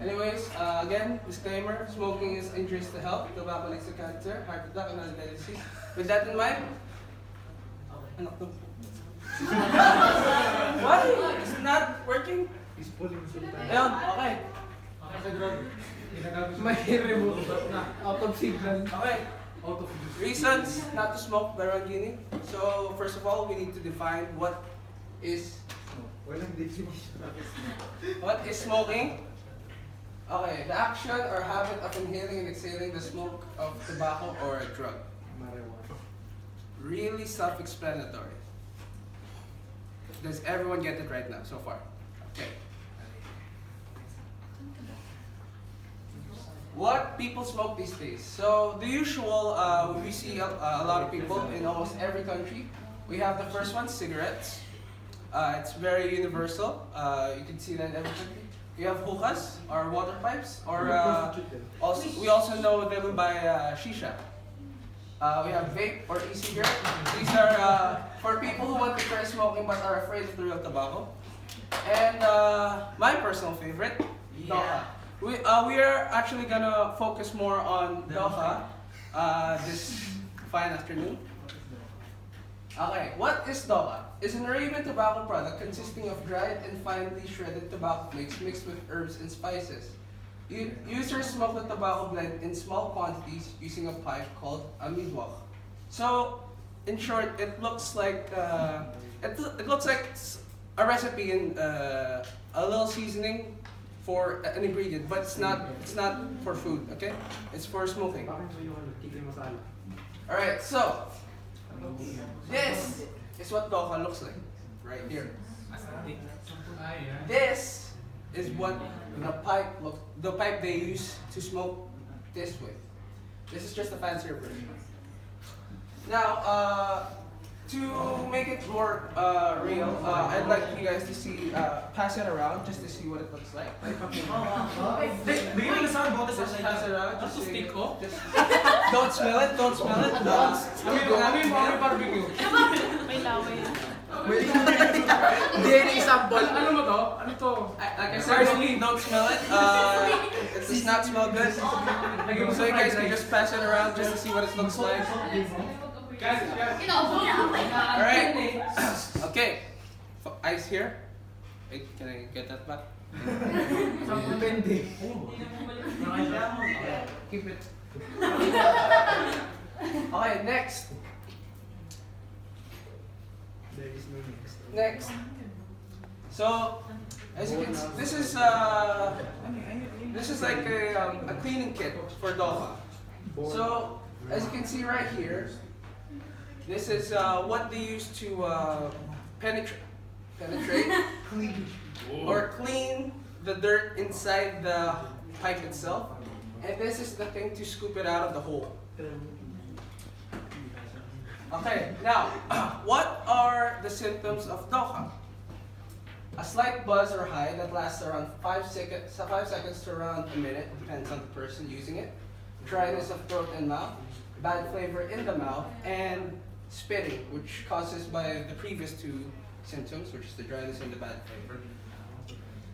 Anyways, again, disclaimer, smoking is injurious to health, tobacco leads to cancer, heart attack, and other diseases. With that in mind, anak to. Why? It's not working? He's pulling sometimes. Ayun, okay. May remote na out of signal. Okay. Reasons not to smoke Barangini. So, first of all, we need to define what is smoking. Okay, the action or habit of inhaling and exhaling the smoke of tobacco or a drug. Really self-explanatory. Does everyone get it right now so far? Okay. What people smoke these days? So the usual, we see a lot of people in almost every country. We have the first one, cigarettes. It's very universal. You can see that in every country. We have hookahs or water pipes, or we also know them by shisha. We have vape or e-cigarette. These are for people who want to try smoking but are afraid of the real tobacco. And my personal favorite, Doha. We are actually gonna focus more on Doha this fine afternoon. Okay, what is Doha? It's an Arabian tobacco product consisting of dried and finely shredded tobacco flakes mixed with herbs and spices. Users smoke the tobacco blend in small quantities using a pipe called a midwak. So, in short, it looks like a recipe in a little seasoning for an ingredient, but it's not for food. Okay, it's for smoking. All right, so this is what Doha looks like right here. This is what the pipe they use to smoke this with. This is just a fancier version. Now, to make it more real, I'd like you guys to see, pass it around just to see what it looks like. Just pass it around. Just don't smell it. Don't smell it. Barbecue. May laway. DNA sample. Ano mo to? Ano to? Like I said, don't smell it. It does not smell good. So you guys can just pass it around just to see what it looks like. Alright. Okay. Ice here. Wait, can I get that back? Keep it. Okay, next. There is no next. Next. So, as you can see, this is like a cleaning kit for Doha. So, as you can see right here, this is what they use to penetrate or clean the dirt inside the pipe itself. And this is the thing to scoop it out of the hole. Okay, now, what are the symptoms of Doha? A slight buzz or high that lasts around 5 seconds to around a minute, depends on the person using it. Dryness of throat and mouth, bad flavor in the mouth, and spitting, which causes by the previous two symptoms, which is the dryness and the bad flavor.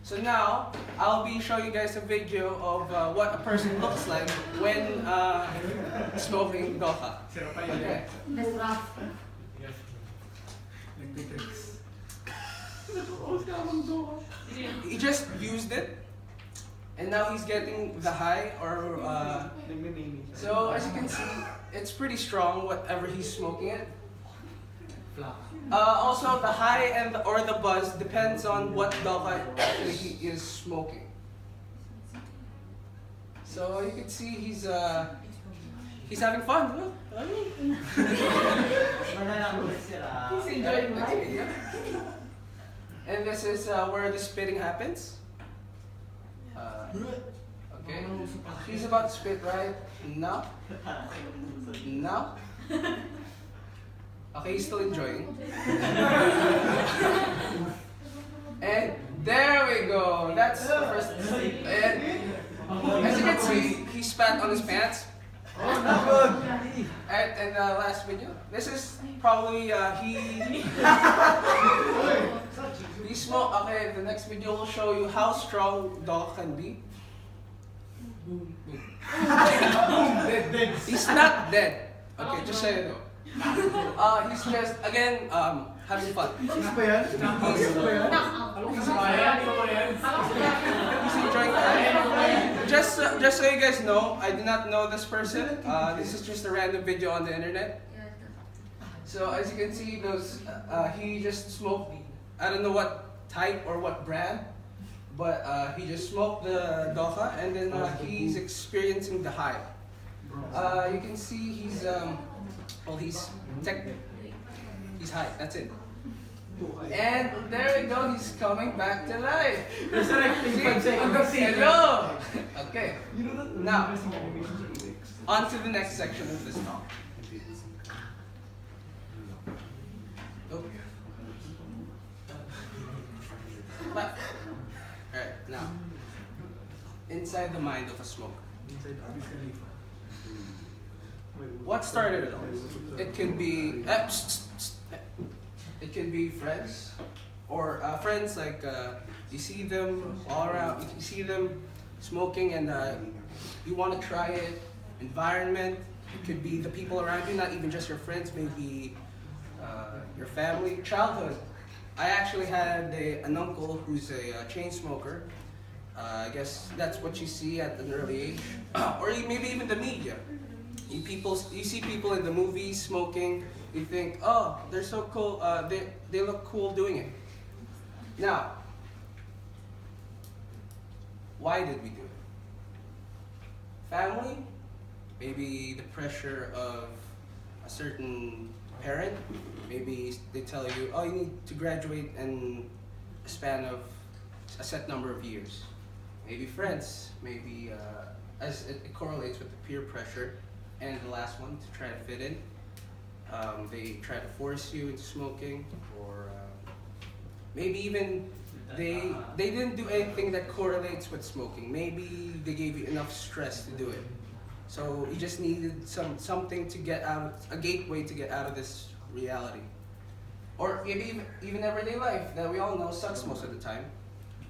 So now, I'll be showing you guys a video of what a person looks like when smoking Doha. Okay. He just used it, and now he's getting the high, or so as you can see, it's pretty strong whatever he's smoking it. Also, the high and or the buzz depends on what Doha actually he is smoking. So you can see he's having fun. Look. He's enjoying life. And this is where the spitting happens. Okay. He's about to spit right now. Now. Okay, he's still enjoying. And there we go. That's the first. And as you can see, he spat on his pants. And the last video. This is probably he smoked. Okay, the next video will show you how strong dog can be. Boom. Dead. He's not dead. Okay, just so you know. He's just, again, having fun. Sino ba yan? Sino ba yan? He's enjoying life. Just so you guys know, I do not know this person. This is just a random video on the internet. So as you can see, he just smoked. I don't know what type or what brand, but he just smoked the doha, and then he's experiencing the high. You can see he's he's high. That's it. And there we go. He's coming back to life. Hello. Okay. Now, on to the next section of this talk. Alright, now, inside the mind of a smoker. What started it all? It can be friends, or friends like you see them all around. You see them smoking, and you want to try it. Environment. It could be the people around you, not even just your friends. Maybe your family. Childhood. I actually had an uncle who's a chain smoker. I guess that's what you see at an early age, or maybe even the media. You see people in the movies smoking. You think, oh, they're so cool. They look cool doing it. Now, why did we do it? Family, maybe the pressure of a certain parent. Maybe they tell you, oh, you need to graduate in a span of a set number of years. Maybe friends, maybe as it correlates with the peer pressure. And the last one, to try to fit in. They try to force you into smoking, or maybe even they didn't do anything that correlates with smoking. Maybe they gave you enough stress to do it. So you just needed something to get out, a gateway to get out of this reality. Or maybe even everyday life that we all know sucks most of the time.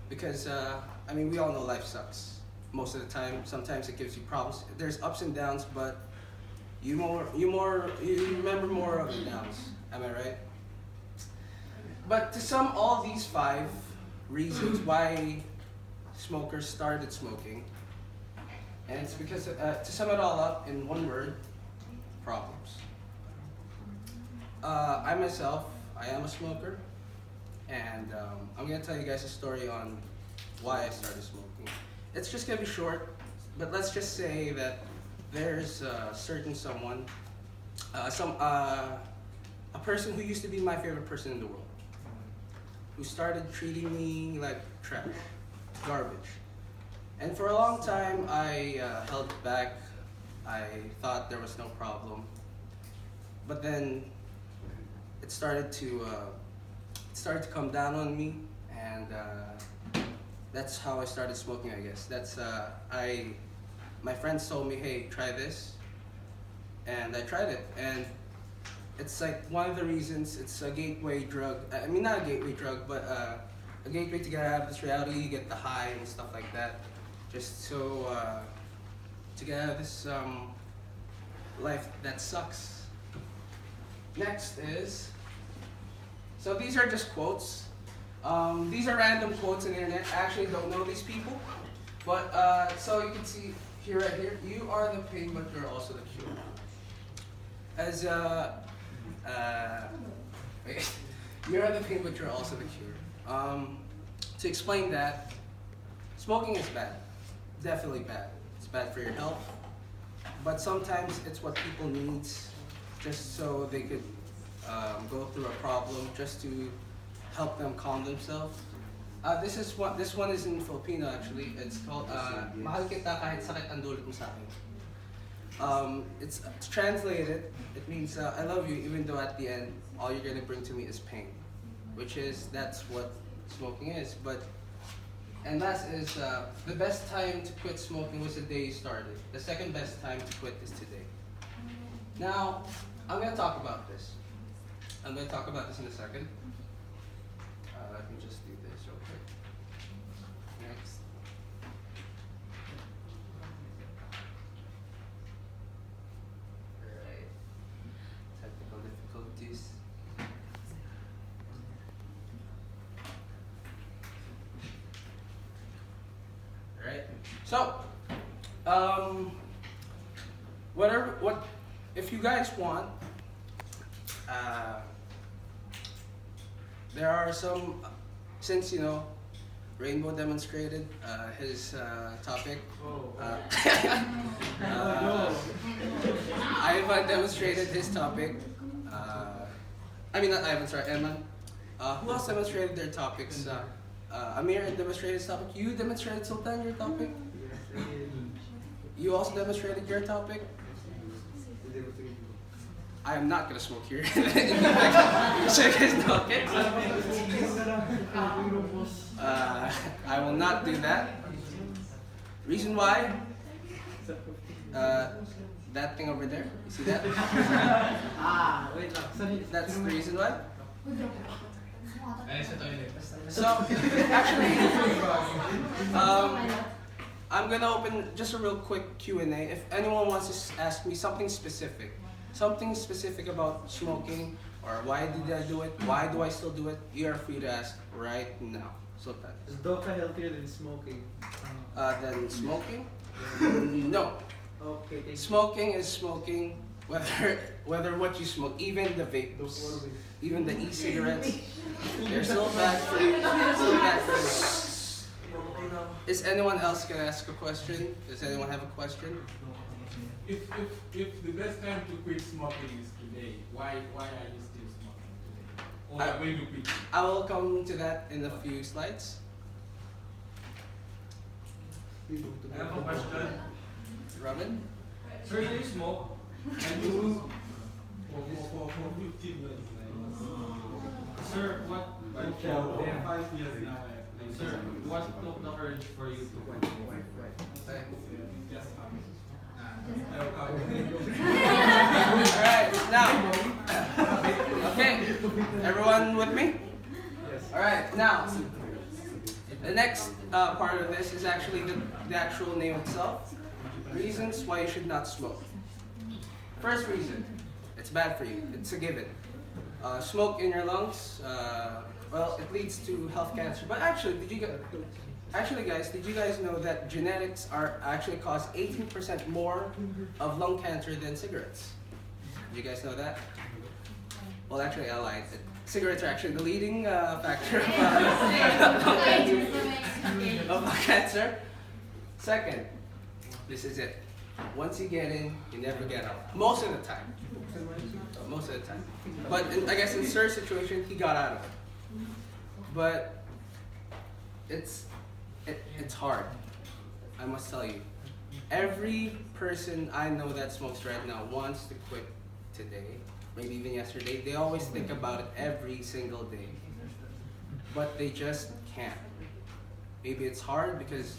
Because, I mean, we all know life sucks most of the time. Sometimes it gives you problems. There's ups and downs, but you remember more of the downs. Am I right? But to sum all these 5 reasons why smokers started smoking, and it's because, to sum it all up in one word, problems. I myself, I am a smoker, and I'm going to tell you guys a story on why I started smoking. It's just going to be short, but let's just say that there's a certain someone, a person who used to be my favorite person in the world, who started treating me like trash, garbage. And for a long time, I held it back. I thought there was no problem. But then it started to come down on me, and that's how I started smoking, I guess. My friends told me, hey, try this, and I tried it, and it's like one of the reasons. It's a gateway drug. I mean, not a gateway drug, but a gateway to get out of this reality. You get the high and stuff like that, just so to get out of this life that sucks. Next is, so these are just quotes. These are random quotes on the internet. I actually don't know these people, but so you can see here, right here, you are the pain, but you're also the cure. As you are the pain, but you're also the cure. To explain that, smoking is bad, definitely bad. It's bad for your health, but sometimes it's what people need, just so they could go through a problem, just to help them calm themselves. This one is in Filipino actually. It's called Mahal kita kahit sakit ang dulot mo sa akin. It's translated. It means I love you even though at the end all you're gonna bring to me is pain, that's what smoking is. And last is the best time to quit smoking was the day you started. The second best time to quit is today. Now I'm gonna talk about this. I'm gonna talk about this in a second. Let me just do this real quick. Next. So, what if you guys want? There are some, since Rainbow demonstrated his topic. Ivan demonstrated his topic. Not Ivan, sorry, Eman. Who else demonstrated their topics? Amir demonstrated his topic. You demonstrated, Sultan, your topic? You also demonstrated your topic? I am not gonna smoke here. So you guys know, okay? I will not do that. Reason why? That thing over there. You see that? That's the reason why. So actually, I'm gonna open just a real quick Q&A. If anyone wants to ask me something specific about smoking, or why did I do it, why do I still do it, you are free to ask right now. Sultan. Is doka healthier than smoking? Than smoking? No. Okay. Smoking is smoking, whether what you smoke, even the vapes, even the e-cigarettes, they're still bad for you. Is anyone else gonna ask a question? Does anyone have a question? If the best time to quit smoking is today, why are you still smoking today? Or are you quit? I will come to that in a few slides. I have a question. Robin? Sir, you smoke and you for 15 years. Sir, what? 5 years now. Sir, what took the courage for you to quit? Just Alright, now. Okay, everyone with me? Yes. Alright, now. The next part of this is actually the actual name itself. Reasons why you should not smoke. First reason, it's bad for you. It's a given. Smoke in your lungs, it leads to health cancer. But actually, guys, did you guys know that genetics actually cause 18% more of lung cancer than cigarettes? Did you guys know that? Well, actually, I lied. Cigarettes are actually the leading factor of lung cancer. Second, this is it. Once you get in, you never get out. Most of the time. But I guess in Sir's situation, he got out of it. But it's hard. I must tell you. Every person I know that smokes right now wants to quit today, maybe even yesterday. They always think about it every single day. But they just can't. Maybe it's hard because,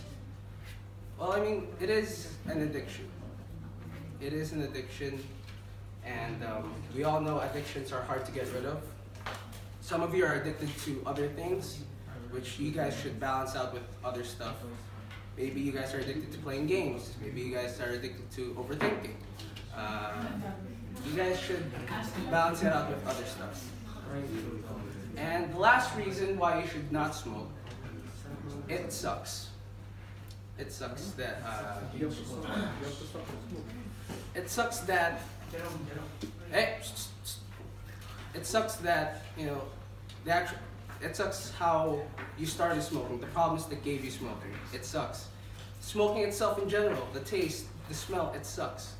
it is an addiction. It is an addiction, and we all know addictions are hard to get rid of. Some of you are addicted to other things, which you guys should balance out with other stuff. Maybe you guys are addicted to playing games. Maybe you guys are addicted to overthinking. You guys should balance it out with other stuff. And the last reason why you should not smoke, it sucks. It sucks that it sucks how you started smoking, the problems that gave you smoking. It sucks. Smoking itself in general, the taste, the smell, it sucks.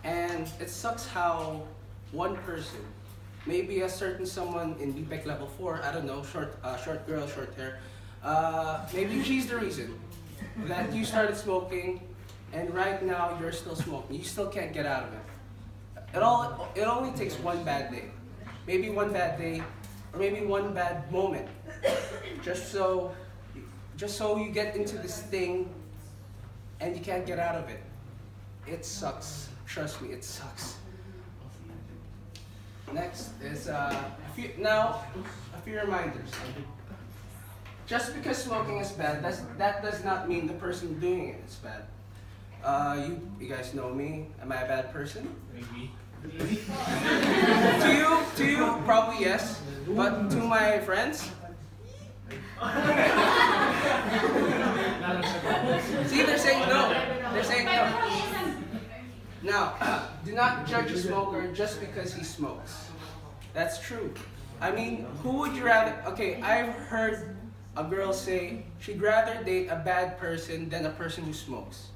And it sucks how one person, maybe a certain someone in BPEC level 4, I don't know, short girl, short hair, maybe she's the reason that you started smoking, and right now you're still smoking. You still can't get out of it. It only takes one bad day. Maybe one bad day, or maybe one bad moment. Just so you get into this thing and you can't get out of it. It sucks. Trust me, it sucks. Next is a few reminders. Just because smoking is bad, that does not mean the person doing it is bad. You guys know me. Am I a bad person? Maybe. To you, probably yes. But to my friends, see, They're saying no. Now, do not judge a smoker just because he smokes. That's true. I mean, who would you rather? Okay, I've heard a girl say she'd rather date a bad person than a person who smokes.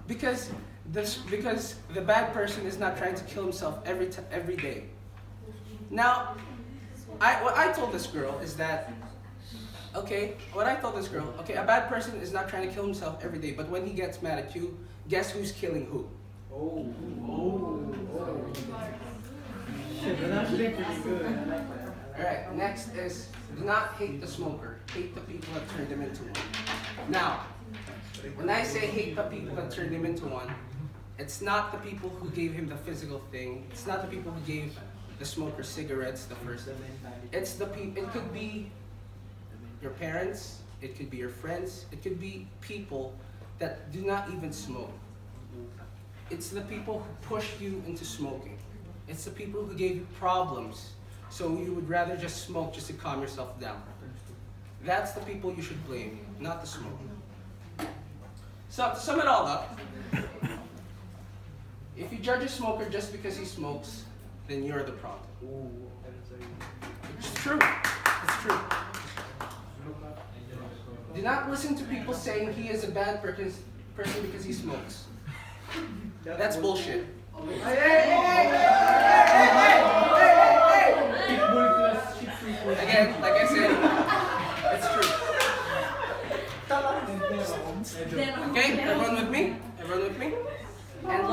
Because the bad person is not trying to kill himself every day. Now, what I told this girl is that, a bad person is not trying to kill himself every day, but when he gets mad at you, guess who's killing who? Shit, that's actually pretty good. I like that. Alright, next is, do not hate the smoker. Hate the people that turned him into one. Now, when I say hate the people that turned him into one, it's not the people who gave him the physical thing. It's not the people who gave the smoker cigarettes the first. It's the people. It could be your parents. It could be your friends. It could be people that do not even smoke. It's the people who pushed you into smoking. It's the people who gave you problems, so you would rather just smoke just to calm yourself down. That's the people you should blame, not the smoke. So, to sum it all up, if you judge a smoker just because he smokes, then you're the problem. It's true. It's true. Do not listen to people saying he is a bad person because he smokes. That's bullshit. Again, like I said, it's true. Okay, everyone with me? Everyone with me? And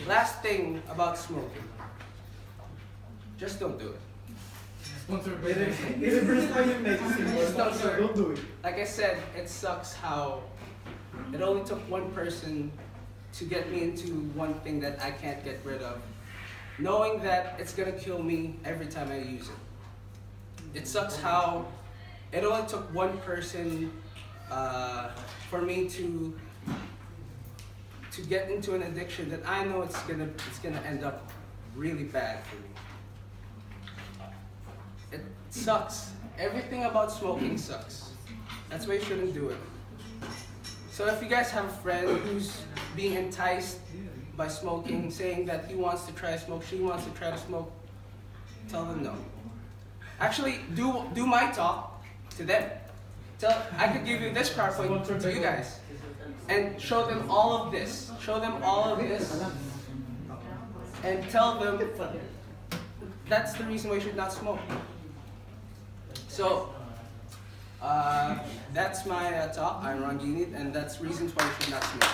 last thing about smoking. Just don't do it. Don't do it. Like I said, it sucks how it only took one person to get me into one thing that I can't get rid of, knowing that it's gonna kill me every time I use it. It sucks how it only took one person for me to get into an addiction that I know it's gonna end up really bad for me. It sucks. Everything about smoking sucks. That's why you shouldn't do it. So if you guys have a friend who's being enticed by smoking, saying that he wants to try to smoke, she wants to try to smoke, tell them no. Actually, do my talk to them. I could give you this PowerPoint to you guys and show them all of this. Show them all of this and tell them that's the reason why you should not smoke. So, that's my talk. I'm Ranginit, and that's reasons why you should not smoke.